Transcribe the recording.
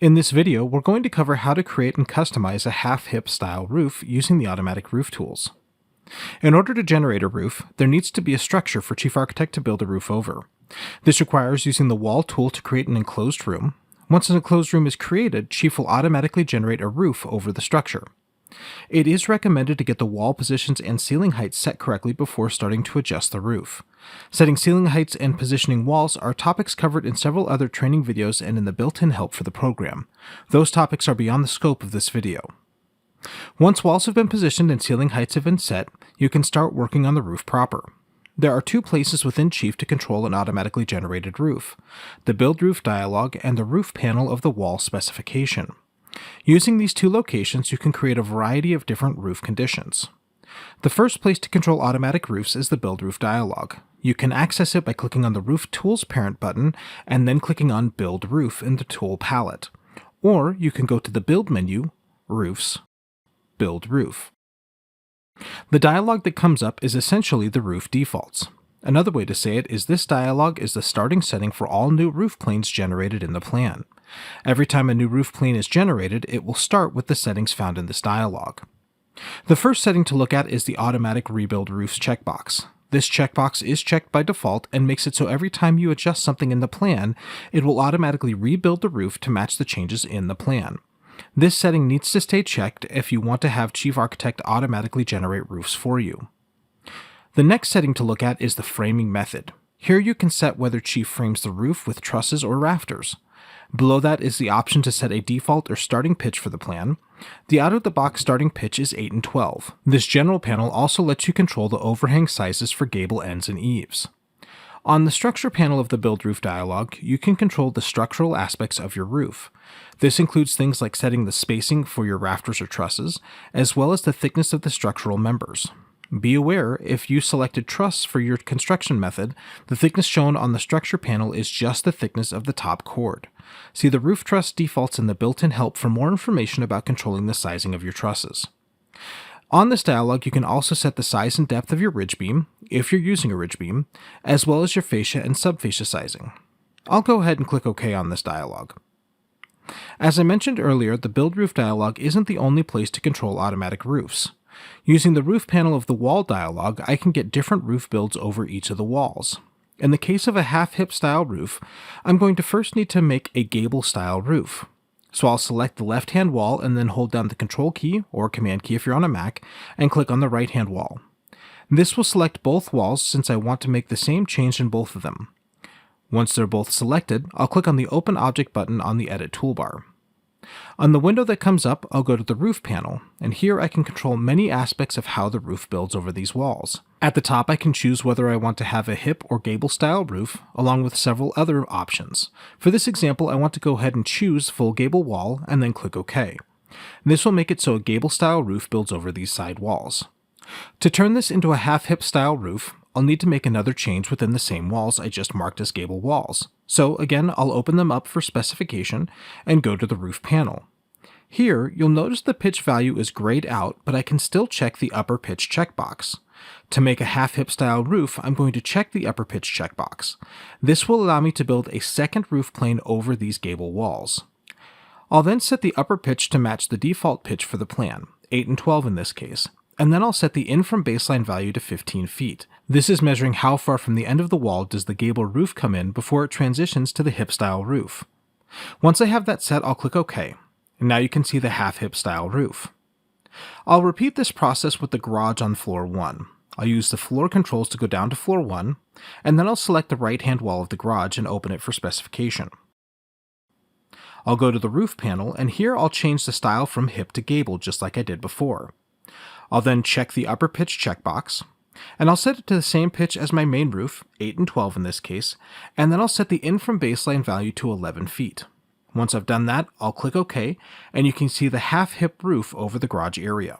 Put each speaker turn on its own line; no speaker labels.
In this video, we're going to cover how to create and customize a half-hip style roof using the automatic roof tools. In order to generate a roof, there needs to be a structure for Chief Architect to build a roof over. This requires using the wall tool to create an enclosed room. Once an enclosed room is created, Chief will automatically generate a roof over the structure. It is recommended to get the wall positions and ceiling heights set correctly before starting to adjust the roof. Setting ceiling heights and positioning walls are topics covered in several other training videos and in the built-in help for the program. Those topics are beyond the scope of this video. Once walls have been positioned and ceiling heights have been set, you can start working on the roof proper. There are two places within Chief to control an automatically generated roof: the Build Roof dialog and the roof panel of the wall specification. Using these two locations, you can create a variety of different roof conditions. The first place to control automatic roofs is the Build Roof dialog. You can access it by clicking on the Roof Tools parent button and then clicking on Build Roof in the tool palette. Or you can go to the Build menu, Roofs, Build Roof. The dialog that comes up is essentially the roof defaults. Another way to say it is this dialog is the starting setting for all new roof planes generated in the plan. Every time a new roof plane is generated, it will start with the settings found in this dialog. The first setting to look at is the Automatic Rebuild Roofs checkbox. This checkbox is checked by default and makes it so every time you adjust something in the plan, it will automatically rebuild the roof to match the changes in the plan. This setting needs to stay checked if you want to have Chief Architect automatically generate roofs for you. The next setting to look at is the framing method. Here you can set whether Chief frames the roof with trusses or rafters. Below that is the option to set a default or starting pitch for the plan. The out-of-the-box starting pitch is 8 and 12. This general panel also lets you control the overhang sizes for gable ends and eaves. On the structure panel of the Build Roof dialog, you can control the structural aspects of your roof. This includes things like setting the spacing for your rafters or trusses, as well as the thickness of the structural members. Be aware, if you selected truss for your construction method, the thickness shown on the structure panel is just the thickness of the top chord. See the roof truss defaults in the built-in help for more information about controlling the sizing of your trusses. On this dialog, you can also set the size and depth of your ridge beam, if you're using a ridge beam, as well as your fascia and subfascia sizing. I'll go ahead and click OK on this dialog. As I mentioned earlier, the Build Roof dialog isn't the only place to control automatic roofs. Using the roof panel of the wall dialog, I can get different roof builds over each of the walls. In the case of a half-hip style roof, I'm going to first need to make a gable style roof. So I'll select the left-hand wall and then hold down the Control key, or Command key if you're on a Mac, and click on the right-hand wall. This will select both walls since I want to make the same change in both of them. Once they're both selected, I'll click on the Open Object button on the Edit toolbar. On the window that comes up, I'll go to the Roof panel, and here I can control many aspects of how the roof builds over these walls. At the top, I can choose whether I want to have a hip or gable style roof, along with several other options. For this example, I want to go ahead and choose full gable wall, and then click OK. This will make it so a gable style roof builds over these side walls. To turn this into a half-hip style roof, I'll need to make another change within the same walls I just marked as gable walls. So again, I'll open them up for specification and go to the Roof panel. Here, you'll notice the pitch value is grayed out, but I can still check the upper pitch checkbox. To make a half-hip style roof, I'm going to check the upper pitch checkbox. This will allow me to build a second roof plane over these gable walls. I'll then set the upper pitch to match the default pitch for the plan, 8 and 12 in this case, and then I'll set the in from baseline value to 15 feet. This is measuring how far from the end of the wall does the gable roof come in before it transitions to the hip style roof. Once I have that set, I'll click OK, and now you can see the half-hip style roof. I'll repeat this process with the garage on floor 1. I'll use the floor controls to go down to floor 1, and then I'll select the right-hand wall of the garage and open it for specification. I'll go to the Roof panel, and here I'll change the style from hip to gable just like I did before. I'll then check the upper pitch checkbox, and I'll set it to the same pitch as my main roof, 8 and 12 in this case, and then I'll set the in from baseline value to 11 feet. Once I've done that, I'll click OK, and you can see the half-hip roof over the garage area.